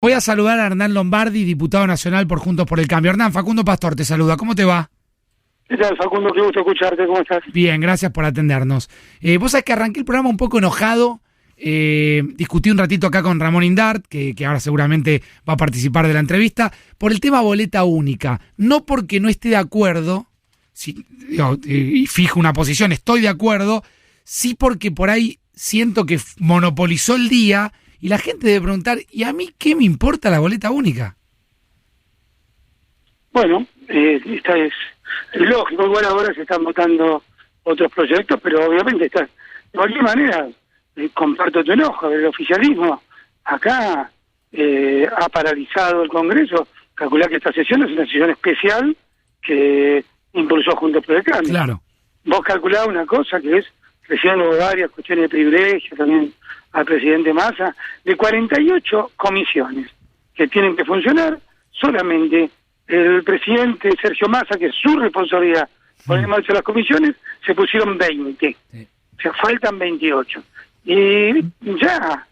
Voy a saludar a Hernán Lombardi, diputado nacional por Juntos por el Cambio. Hernán, Facundo Pastor te saluda. ¿Cómo te va? ¿Qué tal, Facundo? Qué gusto escucharte. ¿Cómo estás? Bien, gracias por atendernos. Vos sabés que arranqué el programa un poco enojado. Discutí un ratito acá con Ramón Indart, que ahora seguramente va a participar de la entrevista, por el tema boleta única. No porque no esté de acuerdo, y fijo una posición, estoy de acuerdo, sí porque por ahí siento que monopolizó el día. Y la gente debe preguntar, ¿y a mí qué me importa la boleta única? Bueno, esta es lógico. Igual ahora se están votando otros proyectos, pero obviamente está. De cualquier manera, comparto tu enojo. El oficialismo acá ha paralizado el Congreso. Calculá que esta sesión es una sesión especial que impulsó Juntos por el Cambio. Claro. Vos calculás una cosa que es, recién hubo varias cuestiones de privilegio también al presidente Massa, de 48 comisiones que tienen que funcionar, solamente el presidente Sergio Massa, que es su responsabilidad poner en marcha las comisiones, se pusieron 20. Sí. O sea, faltan 28. Y ya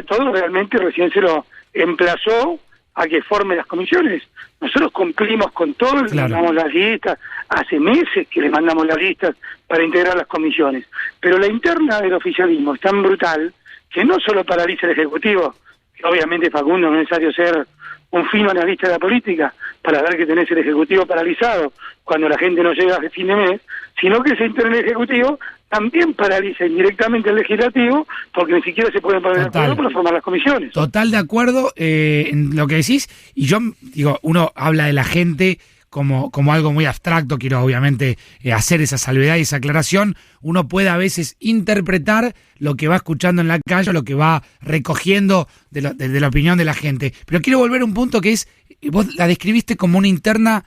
todo realmente recién se lo emplazó a que forme las comisiones. Nosotros cumplimos con todo, le mandamos las listas, hace meses que le mandamos las listas para integrar las comisiones. Pero la interna del oficialismo es tan brutal que no solo paraliza el Ejecutivo, que obviamente, Facundo, no es necesario ser un fino analista de la política para ver que tenés el Ejecutivo paralizado cuando la gente no llega a fin de mes, sino que ese interno del Ejecutivo también paraliza indirectamente el Legislativo, porque ni siquiera se pueden poner de acuerdo para formar las comisiones. Total de acuerdo en lo que decís, y yo digo, uno habla de la gente como algo muy abstracto, quiero obviamente hacer esa salvedad y esa aclaración. Uno puede a veces interpretar lo que va escuchando en la calle, lo que va recogiendo de la opinión de la gente. Pero quiero volver a un punto que es, vos la describiste como una interna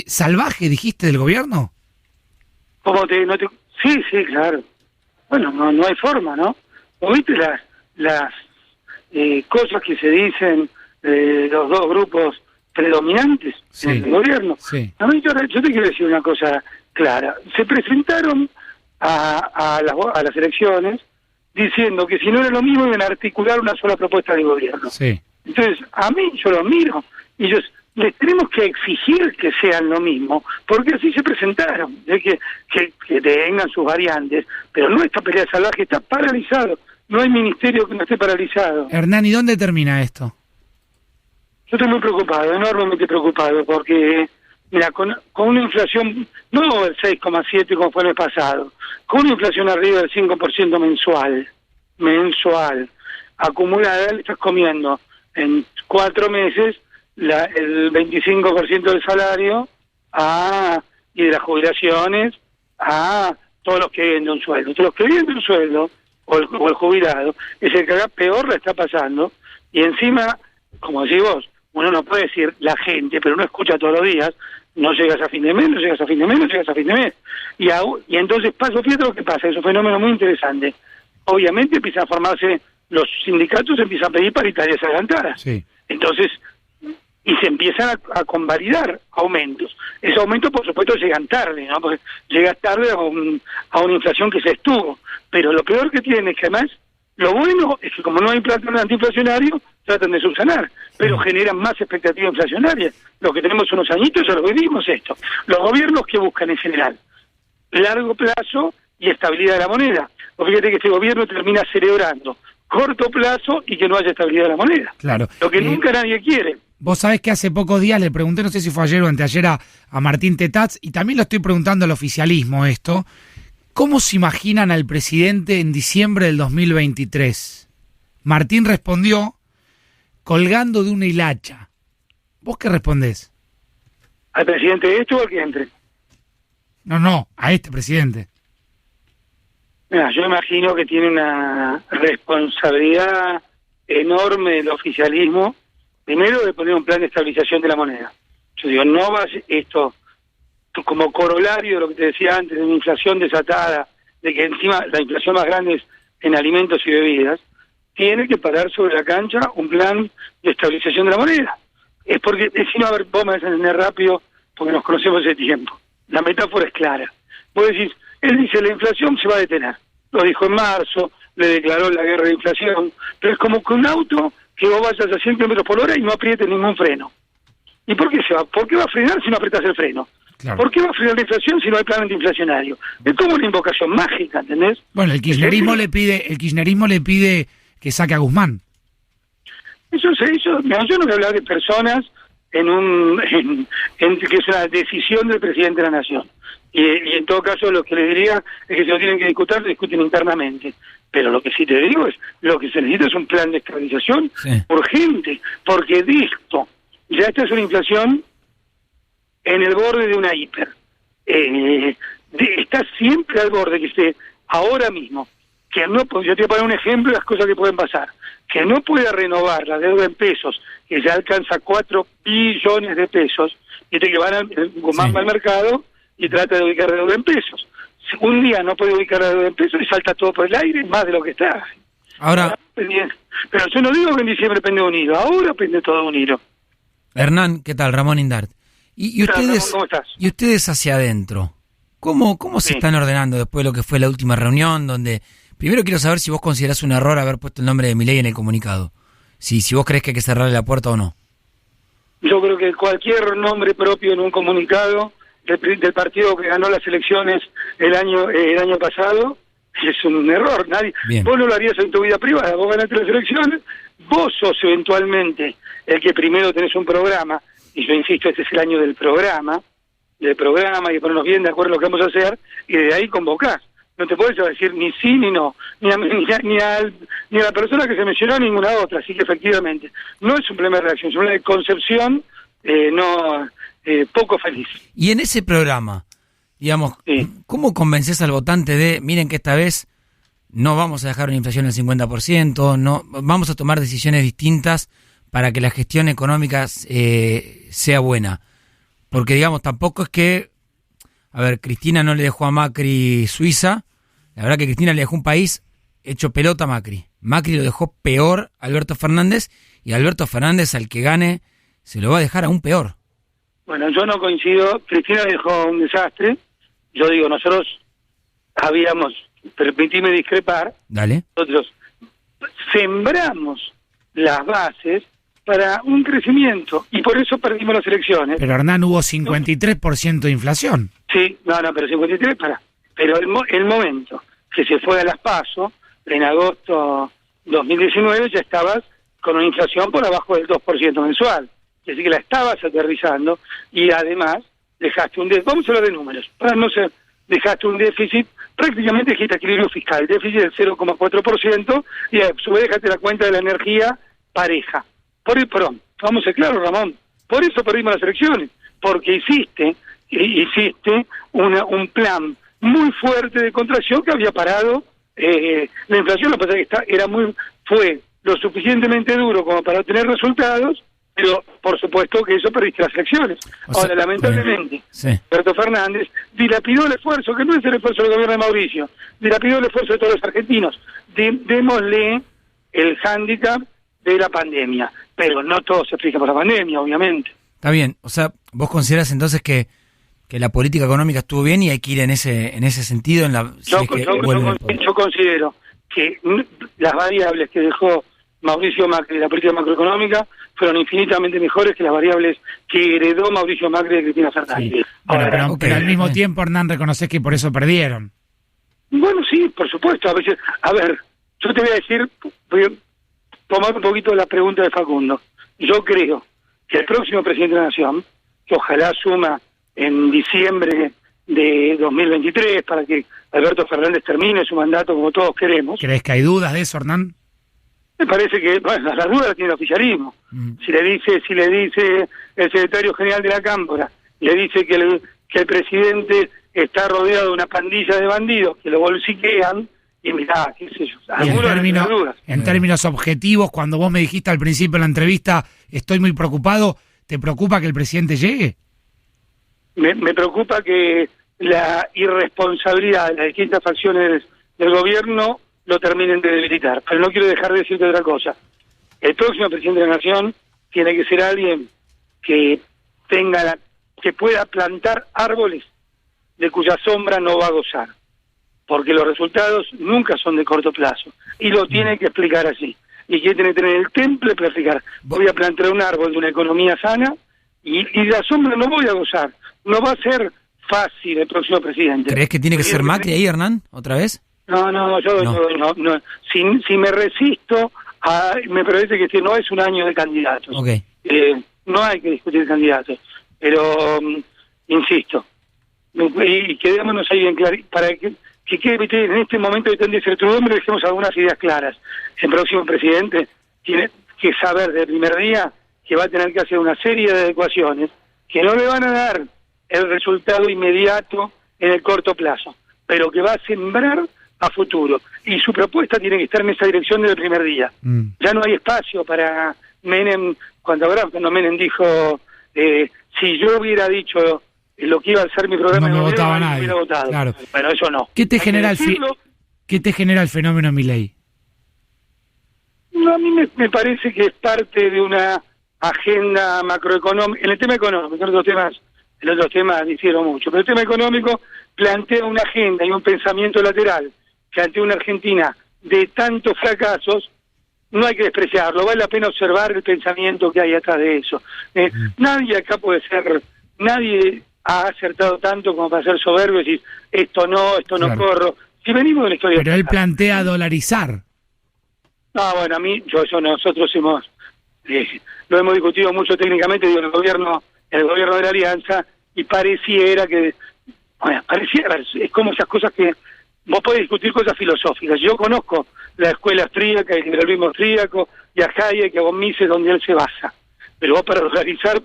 salvaje, dijiste, del gobierno. Sí, claro. Bueno, no hay forma, ¿no? ¿Vos viste las cosas que se dicen de los dos grupos predominantes en el gobierno? Sí. A mí yo te quiero decir una cosa clara. Se presentaron a las elecciones diciendo que si no era lo mismo iban a articular una sola propuesta de gobierno. Sí. Entonces, a mí yo los miro y ellos les tenemos que exigir que sean lo mismo, porque así se presentaron, que tengan sus variantes, pero no esta pelea salvaje, está paralizado, no hay ministerio que no esté paralizado. Hernán, ¿y dónde termina esto? Yo estoy muy preocupado, enormemente preocupado, porque mira, con una inflación, no el 6,7 como fue el mes pasado, con una inflación arriba del 5% mensual, acumulada, le estás comiendo en 4 meses el 25% del salario y de las jubilaciones a todos los que viven de un sueldo. Todos los que viven de un sueldo, o el jubilado, es el que acá peor la está pasando, y encima, como decís vos, uno no puede decir la gente, pero uno escucha todos los días, no llegas a fin de mes, no llegas a fin de mes, no llegas a fin de mes. Y entonces fíjate lo que pasa, es un fenómeno muy interesante. Obviamente empiezan a formarse, los sindicatos empiezan a pedir paritarias adelantadas. Sí. Entonces, y se empiezan a convalidar aumentos. Esos aumentos, por supuesto, llegan tarde, ¿no? Porque llega tarde a una inflación que se estuvo. Pero lo peor que tienen es que además, lo bueno es que como no hay plan antiinflacionario, tratan de subsanar, pero generan más expectativa inflacionaria. Lo que tenemos unos añitos, ya lo vivimos esto. Los gobiernos que buscan en general largo plazo y estabilidad de la moneda. Pues fíjate que este gobierno termina celebrando corto plazo y que no haya estabilidad de la moneda. Claro. Lo que nunca nadie quiere. Vos sabés que hace pocos días le pregunté, no sé si fue ayer o anteayer, a Martín Tetaz, y también lo estoy preguntando al oficialismo esto, ¿cómo se imaginan al presidente en diciembre del 2023? Martín respondió, colgando de una hilacha. ¿Vos qué respondés? ¿Al presidente de esto o al que entre? No, a este presidente. Mira, yo imagino que tiene una responsabilidad enorme del oficialismo, primero de poner un plan de estabilización de la moneda. Yo digo, no va esto como corolario de lo que te decía antes, de una inflación desatada, de que encima la inflación más grande es en alimentos y bebidas, tiene que parar sobre la cancha un plan de estabilización de la moneda. Es porque, si no, a ver, vos me vas a entender rápido, porque nos conocemos hace tiempo. La metáfora es clara. Vos decís, él dice, la inflación se va a detener. Lo dijo en marzo, le declaró la guerra de inflación, pero es como que un auto que vos vayas a 100 kilómetros por hora y no aprietes ningún freno. ¿Y por qué ¿Por qué va a frenar si no apretas el freno? Claro. ¿Por qué va a frenar la inflación si no hay plan antiinflacionario? Es como una invocación mágica, ¿entendés? Bueno, el kirchnerismo le pide que saque a Guzmán. Eso se hizo. Mira, yo no voy a hablar de personas que es una decisión del presidente de la Nación. Y en todo caso lo que le diría es que si lo tienen que discutir, lo discuten internamente. Pero lo que sí te digo es, lo que se necesita es un plan de estabilización urgente, porque ya esta es una inflación en el borde de una hiper. Está siempre al borde, que esté ahora mismo, que no, yo te voy a poner un ejemplo de las cosas que pueden pasar, que no pueda renovar la deuda en pesos, que ya alcanza 4 billones de pesos, y que Guzmán va al mercado y trata de ubicar la deuda en pesos. Un día no puede ubicar la deuda en pesos y salta todo por el aire, más de lo que está. Ahora, pero yo no digo que en diciembre pende unido, ahora pende todo unido. Hernán, ¿qué tal? Ramón Indart. ¿Y ustedes, Ramón, ¿cómo estás? y ustedes hacia adentro? ¿Cómo se están ordenando después de lo que fue la última reunión? Donde primero quiero saber si vos considerás un error haber puesto el nombre de Milei en el comunicado. Si vos crees que hay que cerrarle la puerta o no. Yo creo que cualquier nombre propio en un comunicado del partido que ganó las elecciones el año pasado es un error. Vos no lo harías en tu vida privada. Vos ganaste las elecciones, vos sos eventualmente el que primero tenés un programa, y yo insisto, este es el año del programa, y ponernos bien de acuerdo en lo que vamos a hacer, y de ahí convocás. No te podés decir ni sí ni no, ni a la persona que se mencionó, ni ninguna otra. Así que efectivamente, no es un problema de reacción, es un problema de concepción poco feliz. Y en ese programa, digamos, ¿cómo convences al votante de, miren que esta vez no vamos a dejar una inflación del 50%, no vamos a tomar decisiones distintas para que la gestión económica sea buena? Porque, digamos, tampoco es que, a ver, Cristina no le dejó a Macri Suiza, la verdad que Cristina le dejó un país hecho pelota a Macri. Macri lo dejó peor a Alberto Fernández, y Alberto Fernández, al que gane, se lo va a dejar aún peor. Bueno, yo no coincido. Cristina dejó un desastre. Yo digo, nosotros permitime discrepar, Dale. nosotros sembramos las bases para un crecimiento, y por eso perdimos las elecciones. Pero Hernán, hubo 53% de inflación. Sí, pero 53, Pero el momento que se fue a las PASO, en agosto 2019, ya estabas con una inflación por abajo del 2% mensual. Es decir, que la estabas aterrizando, y además dejaste un déficit, vamos a hablar de números, dejaste un déficit, prácticamente dijiste equilibrio fiscal, déficit del 0,4%, y a su vez dejaste la cuenta de la energía pareja. Vamos a ser claros, Ramón, por eso perdimos las elecciones, porque hiciste un plan muy fuerte de contracción que había parado la inflación. Lo que pasa es que fue lo suficientemente duro como para obtener resultados, pero por supuesto que eso perdiste las elecciones. Ahora, lamentablemente, Alberto Fernández dilapidó el esfuerzo, que no es el esfuerzo del gobierno de Mauricio, dilapidó el esfuerzo de todos los argentinos. Démosle el hándicap de la pandemia, pero no todo se explica por la pandemia, obviamente. Está bien, o sea, vos considerás entonces que la política económica estuvo bien y hay que ir en ese sentido. Yo considero que las variables que dejó Mauricio Macri de la política macroeconómica fueron infinitamente mejores que las variables que heredó Mauricio Macri de Cristina Fernández. Sí. Bueno, pero al mismo tiempo, Hernán, reconoces que por eso perdieron. Bueno, sí, por supuesto. A ver, yo te voy a decir, voy a tomar un poquito la pregunta de Facundo. Yo creo que el próximo presidente de la Nación, que ojalá asuma en diciembre de 2023 para que Alberto Fernández termine su mandato como todos queremos. ¿Crees que hay dudas de eso, Hernán? Me parece que las dudas las tiene el oficialismo. Si le dice el secretario general de la Cámpora, le dice que el presidente está rodeado de una pandilla de bandidos que lo bolsiquean, y mirá, qué sé yo, en términos objetivos, cuando vos me dijiste al principio de la entrevista, estoy muy preocupado, ¿te preocupa que el presidente llegue? Me preocupa que la irresponsabilidad de las distintas facciones del gobierno lo terminen de debilitar. Pero no quiero dejar de decirte otra cosa. El próximo presidente de la Nación tiene que ser alguien que que pueda plantar árboles de cuya sombra no va a gozar. Porque los resultados nunca son de corto plazo. Y lo tiene que explicar así. y que tiene que tener el temple para explicar, voy a plantar un árbol de una economía sana y la sombra no voy a gozar. No va a ser fácil el próximo presidente. ¿Crees que tiene que ser Macri ahí, Hernán, otra vez? No, yo no. Si me resisto, me parece que no es un año de candidatos. Okay. No hay que discutir candidatos, pero insisto, y quedémonos ahí bien claro, para que quede en este momento de tanta incertidumbre, dejemos algunas ideas claras. El próximo presidente tiene que saber desde el primer día que va a tener que hacer una serie de adecuaciones que no le van a dar el resultado inmediato en el corto plazo, pero que va a sembrar a futuro. Y su propuesta tiene que estar en esa dirección desde el primer día. Ya no hay espacio para Menem, cuando Menem dijo, si yo hubiera dicho lo que iba a ser mi programa, no me votaba nadie. Hubiera votado. Claro. Bueno, eso no. ¿Qué te genera el fenómeno Milei? No, a mí me parece que es parte de una agenda macroeconómica. En el tema económico, en otros temas difiero mucho, pero el tema económico plantea una agenda y un pensamiento lateral que ante una Argentina de tantos fracasos no hay que despreciarlo, vale la pena observar el pensamiento que hay atrás de eso. Nadie acá nadie ha acertado tanto como para ser soberbio y decir, esto no Claro. corro. Si venimos de la historia... Pero él plantea dolarizar. No, bueno, a mí, nosotros lo hemos discutido mucho técnicamente, digo, en el gobierno de la Alianza, y pareciera, es como esas cosas que vos podés discutir cosas filosóficas. Yo conozco la escuela austríaca, el liberalismo austríaco, y a Hayek, y a von Mises, donde él se basa. Pero vos para dolarizar,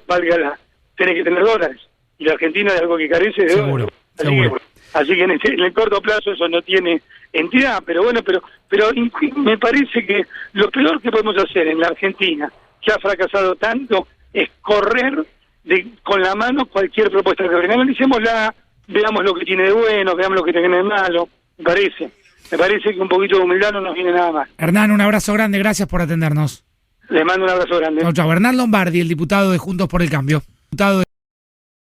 tenés que tener dólares. Y la Argentina es algo que carece de Seguro, dólares. Así que en el corto plazo eso no tiene entidad, pero me parece que lo peor que podemos hacer en la Argentina, que ha fracasado tanto, es correr con la mano cualquier propuesta que venga. Analicémosla, veamos lo que tiene de bueno, veamos lo que tiene de malo. Me parece que un poquito de humildad no nos viene nada mal. Hernán, un abrazo grande, gracias por atendernos. Les mando un abrazo grande. Chau. Hernán Lombardi, el diputado de Juntos por el Cambio.